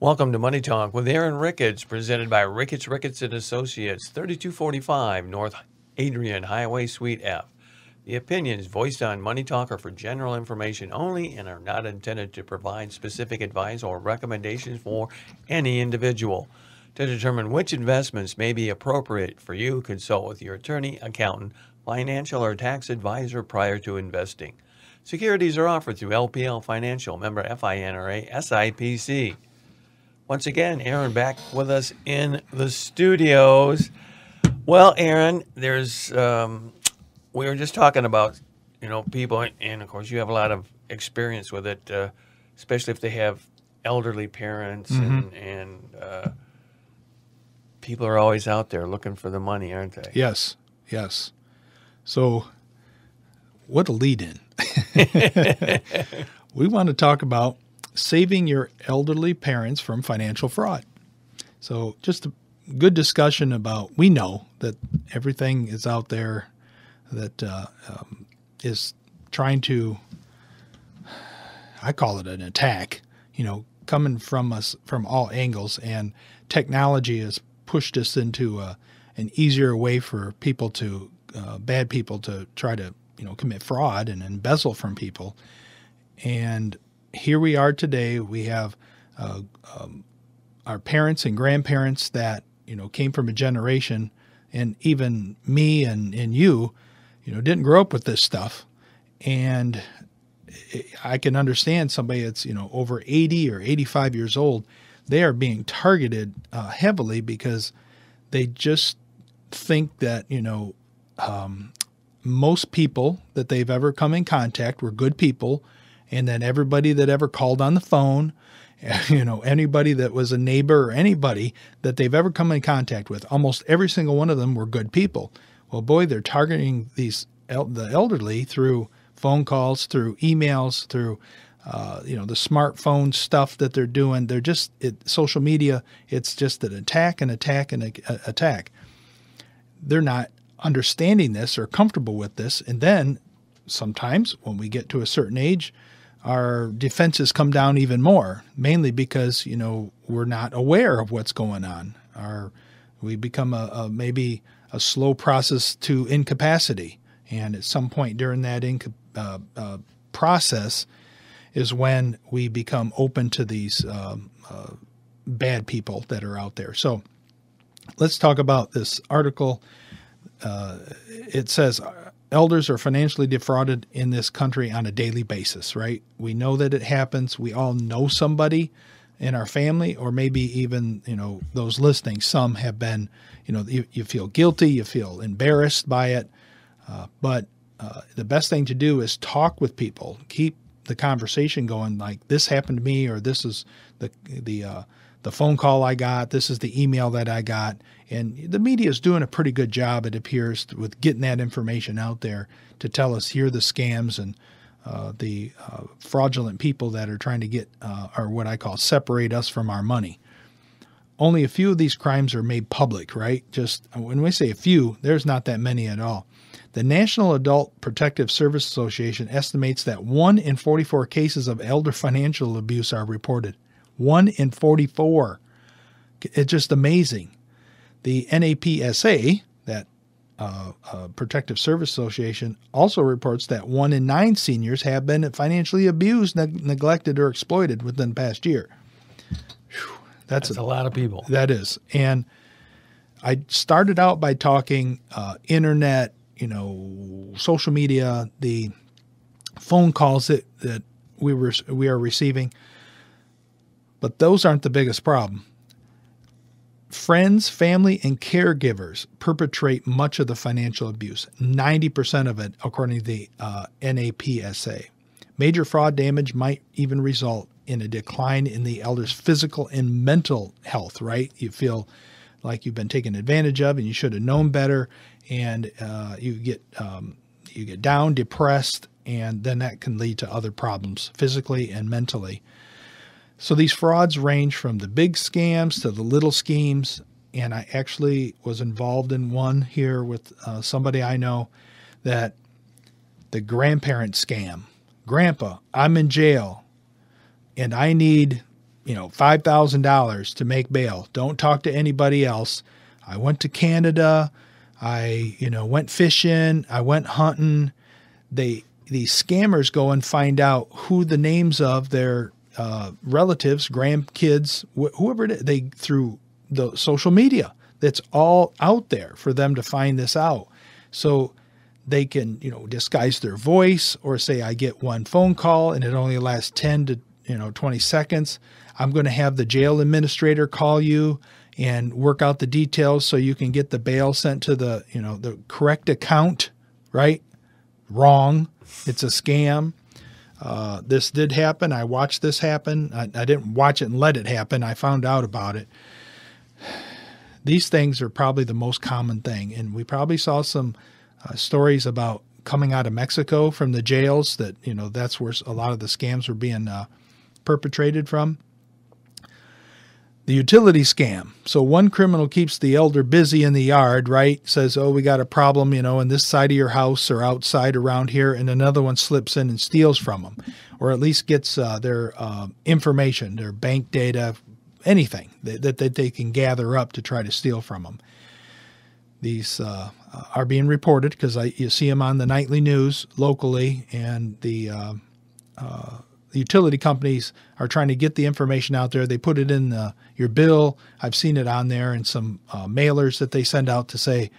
Welcome to Money Talk with Aaron Ricketts, presented by Ricketts and Associates, 3245 North Adrian Highway, Suite F. The opinions voiced on Money Talk are for general information only and are not intended to provide specific advice or recommendations for any individual. To determine which investments may be appropriate for you, consult with your attorney, accountant, financial, or tax advisor prior to investing. Securities are offered through LPL Financial, member FINRA, SIPC. Once again, Aaron back with us in the studios. Well, Aaron, there's we were just talking about, people, and of course you have a lot of experience with it, especially if they have elderly parents, and people are always out there looking for the money, aren't they? Yes. So, what a lead-in. We want to talk about saving your elderly parents from financial fraud. So just a good discussion about, we know that everything is out there that is trying to, I call it an attack, coming from us from all angles. And technology has pushed us into an easier way for people to, bad people to try to, commit fraud and embezzle from people. And here we are today. We have our parents and grandparents that, came from a generation, and even me and you, didn't grow up with this stuff. And I can understand somebody that's, over 80 or 85 years old, they are being targeted heavily because they just think that, most people that they've ever come in contact were good people. And then everybody that ever called on the phone, anybody that was a neighbor or anybody that they've ever come in contact with, almost every single one of them were good people. Well, boy, they're targeting the elderly through phone calls, through emails, through, the smartphone stuff that they're doing. They're just, social media, it's just an attack and attack and attack. They're not understanding this or comfortable with this. And then sometimes when we get to a certain age, our defenses come down even more, mainly because, we're not aware of what's going on. We become maybe a slow process to incapacity. And at some point during that process is when we become open to these bad people that are out there. So let's talk about this article. It says, elders are financially defrauded in this country on a daily basis, right? We know that it happens. We all know somebody in our family, or maybe even, those listening, some have been, you feel guilty, you feel embarrassed by it. But the best thing to do is talk with people, keep the conversation going, like, this happened to me, or this is the phone call I got, this is the email that I got. And the media is doing a pretty good job, it appears, with getting that information out there to tell us, here are the scams and the fraudulent people that are trying to get, or what I call separate us from our money. Only a few of these crimes are made public, right? Just when we say a few, there's not that many at all. The National Adult Protective Service Association estimates that 1 in 44 cases of elder financial abuse are reported. 1 in 44. It's just amazing. The NAPSA, that Protective Service Association, also reports that 1 in 9 seniors have been financially abused, neglected, or exploited within the past year. Whew, that's a lot of people. That is. And I started out by talking internet, social media, the phone calls that we are receiving. But those aren't the biggest problem. Friends, family, and caregivers perpetrate much of the financial abuse, 90% of it, according to the NAPSA. Major fraud damage might even result in a decline in the elder's physical and mental health, right? You feel like you've been taken advantage of and you should have known better, and you get down, depressed, and then that can lead to other problems physically and mentally. So these frauds range from the big scams to the little schemes, and I actually was involved in one here with somebody I know, that the grandparent scam. Grandpa, I'm in jail, and I need, $5,000 to make bail. Don't talk to anybody else. I went to Canada. I, went fishing. I went hunting. These scammers go and find out who the names of their relatives, grandkids, whoever it is, through the social media. That's all out there for them to find this out. So they can, disguise their voice or say, I get one phone call and it only lasts 10 to 20 seconds. I'm going to have the jail administrator call you and work out the details so you can get the bail sent to the, the correct account, right? Wrong. It's a scam. This did happen. I watched this happen. I didn't watch it and let it happen. I found out about it. These things are probably the most common thing. And we probably saw some stories about coming out of Mexico from the jails that, that's where a lot of the scams were being perpetrated from. The utility scam. So one criminal keeps the elder busy in the yard, right? Says, oh, we got a problem, in this side of your house or outside around here. And another one slips in and steals from them, or at least gets their information, their bank data, anything that they can gather up to try to steal from them. These are being reported because you see them on the nightly news locally, and the utility companies are trying to get the information out there. They put it in your bill. I've seen it on there in some mailers that they send out to say,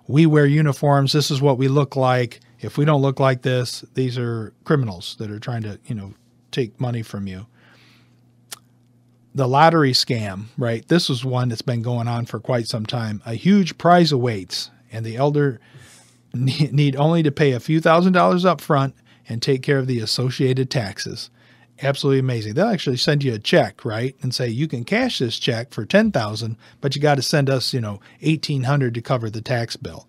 we wear uniforms. This is what we look like. If we don't look like this, these are criminals that are trying to, take money from you. The lottery scam, right? This is one that's been going on for quite some time. A huge prize awaits, and the elder need only to pay a few $1,000s up front and take care of the associated taxes. Absolutely amazing. They'll actually send you a check, right? And say, you can cash this check for $10,000, but you got to send us, $1,800 to cover the tax bill.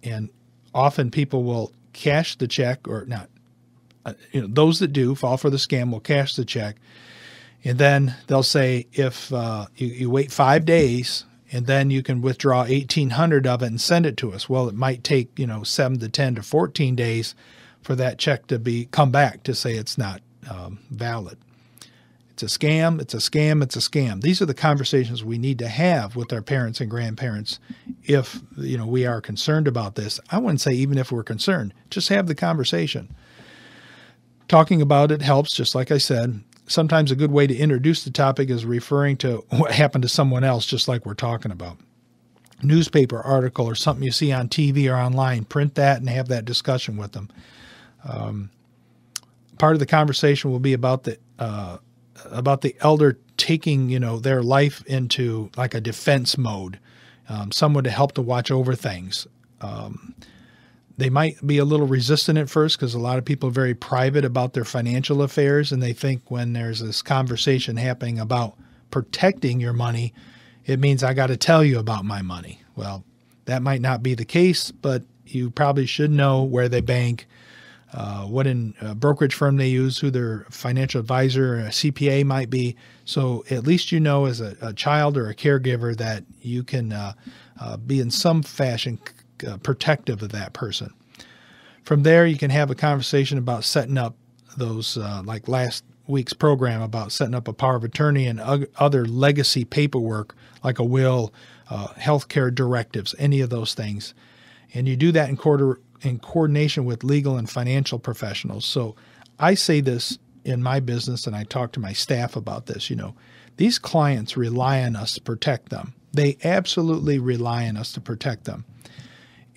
And often people will cash the check, or not. Those that do fall for the scam will cash the check. And then they'll say, if you wait 5 days, and then you can withdraw $1,800 of it and send it to us. Well, it might take, 7 to 10 to 14 days for that check to come back to say it's not valid. It's a scam. It's a scam. It's a scam. These are the conversations we need to have with our parents and grandparents if, we are concerned about this. I wouldn't say even if we're concerned, just have the conversation. Talking about it helps, just like I said. Sometimes a good way to introduce the topic is referring to what happened to someone else, just like we're talking about. Newspaper article or something you see on TV or online, print that and have that discussion with them. Part of the conversation will be about the elder taking, their life into like a defense mode, someone to help to watch over things. They might be a little resistant at first because a lot of people are very private about their financial affairs, and they think when there's this conversation happening about protecting your money, it means I got to tell you about my money. Well, that might not be the case, but you probably should know where they bank, what brokerage firm they use, who their financial advisor or a CPA might be. So at least as a child or a caregiver that you can be in some fashion protective of that person. From there, you can have a conversation about setting up those, like last week's program about setting up a power of attorney and other legacy paperwork, like a will, healthcare directives, any of those things. And you do that in coordination with legal and financial professionals. So I say this in my business, and I talk to my staff about this. These clients rely on us to protect them. They absolutely rely on us to protect them.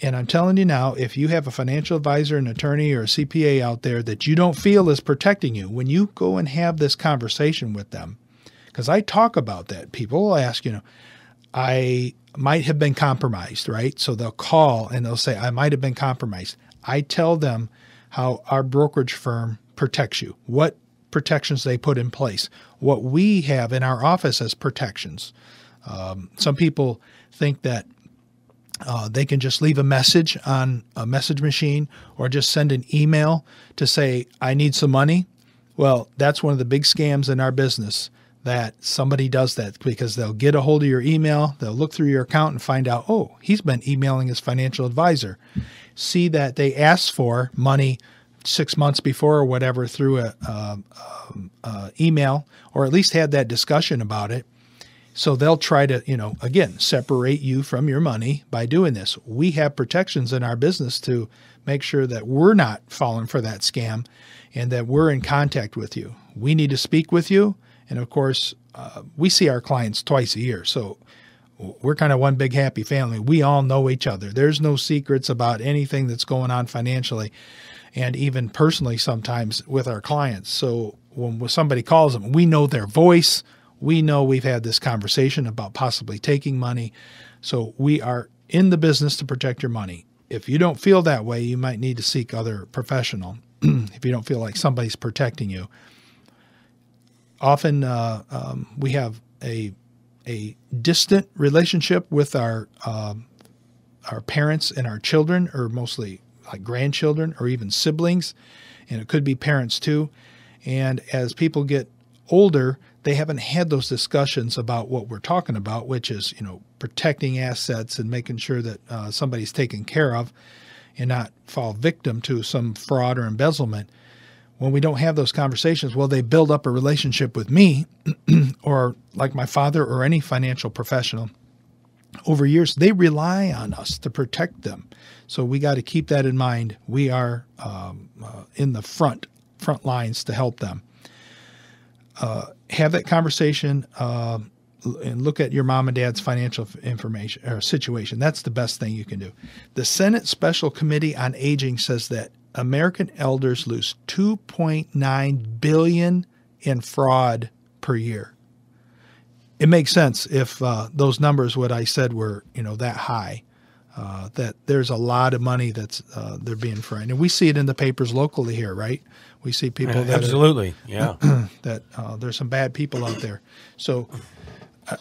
And I'm telling you now, if you have a financial advisor, an attorney, or a CPA out there that you don't feel is protecting you, when you go and have this conversation with them, because I talk about that, people will ask, I might have been compromised, right? So they'll call and they'll say, I might have been compromised. I tell them how our brokerage firm protects you, what protections they put in place, what we have in our office as protections. Some people think that they can just leave a message on a message machine or just send an email to say, I need some money. Well, that's one of the big scams in our business, that somebody does that, because they'll get a hold of your email, they'll look through your account and find out, oh, he's been emailing his financial advisor. See that they asked for money 6 months before or whatever through a email, or at least had that discussion about it. So they'll try to, again, separate you from your money by doing this. We have protections in our business to make sure that we're not falling for that scam and that we're in contact with you. We need to speak with you. And of course, we see our clients twice a year. So we're kind of one big happy family. We all know each other. There's no secrets about anything that's going on financially and even personally sometimes with our clients. So when somebody calls them, we know their voice. We know we've had this conversation about possibly taking money. So we are in the business to protect your money. If you don't feel that way, you might need to seek other professional if you don't feel like somebody's protecting you. Often we have a distant relationship with our parents and our children, or mostly like grandchildren or even siblings, and it could be parents too. And as people get older, they haven't had those discussions about what we're talking about, which is, protecting assets and making sure that somebody's taken care of and not fall victim to some fraud or embezzlement. When we don't have those conversations, well, they build up a relationship with me or like my father or any financial professional. Over years, they rely on us to protect them. So we got to keep that in mind. We are in the front lines to help them. Have that conversation and look at your mom and dad's financial information or situation. That's the best thing you can do. The Senate Special Committee on Aging says that American elders lose $2.9 billion in fraud per year. It makes sense if those numbers, what I said, were that high. That there's a lot of money that's they're being fraud, and we see it in the papers locally here, right? We see people that absolutely, that there's some bad people out there. So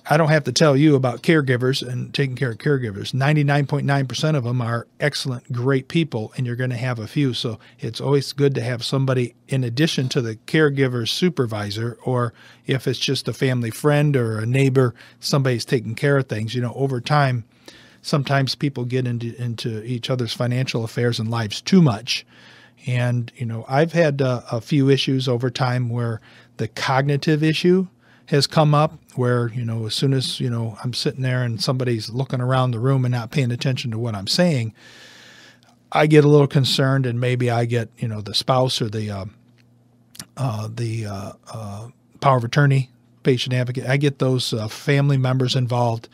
I don't have to tell you about caregivers and taking care of caregivers. 99.9% of them are excellent, great people, and you're going to have a few. So it's always good to have somebody in addition to the caregiver's supervisor, or if it's just a family friend or a neighbor, somebody's taking care of things. Over time, sometimes people get into each other's financial affairs and lives too much. And, I've had a few issues over time where the cognitive issue has come up where, as soon as, I'm sitting there and somebody's looking around the room and not paying attention to what I'm saying, I get a little concerned, and maybe I get, the spouse or the power of attorney, patient advocate, I get those family members involved.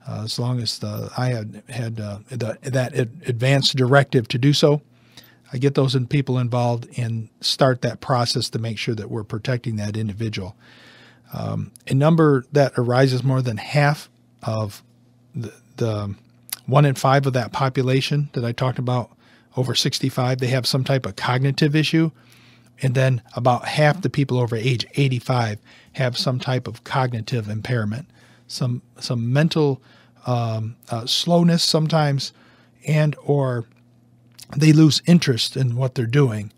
As long as I had that advanced directive to do so, I get those people involved and start that process to make sure that we're protecting that individual. A number that arises more than half of the 1 in 5 of that population that I talked about, over 65, they have some type of cognitive issue. And then about half the people over age 85 have some type of cognitive impairment, some mental slowness sometimes, and or they lose interest in what they're doing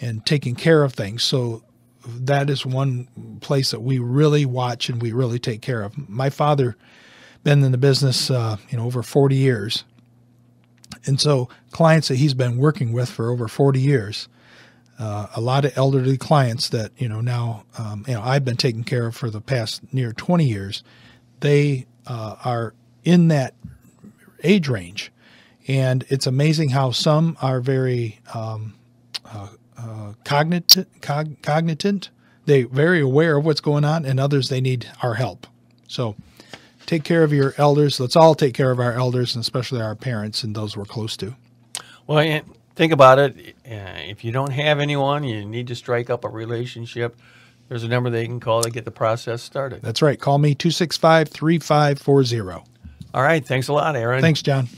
and taking care of things. So that is one place that we really watch and we really take care of. My father been in the business, over 40 years. And so clients that he's been working with for over 40 years, a lot of elderly clients that, now, I've been taking care of for the past near 20 years, they are in that age range. And it's amazing how some are very cognizant. They're very aware of what's going on, and others, they need our help. So take care of your elders. Let's all take care of our elders, and especially our parents and those we're close to. Well, and think about it. If you don't have anyone, you need to strike up a relationship. There's a number they can call to get the process started. That's right. Call me 265-3540. All right. Thanks a lot, Aaron. Thanks, John.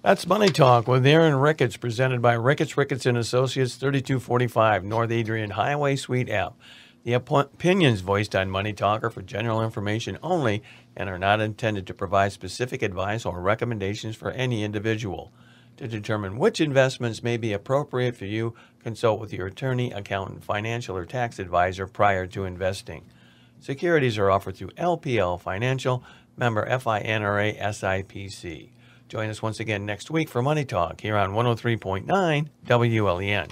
That's Money Talk with Aaron Ricketts, presented by Ricketts Associates, 3245 North Adrian Highway, Suite F. The opinions voiced on Money Talk are for general information only and are not intended to provide specific advice or recommendations for any individual. To determine which investments may be appropriate for you, consult with your attorney, accountant, financial, or tax advisor prior to investing. Securities are offered through LPL Financial, member FINRA SIPC. Join us once again next week for Money Talk here on 103.9 WLEN.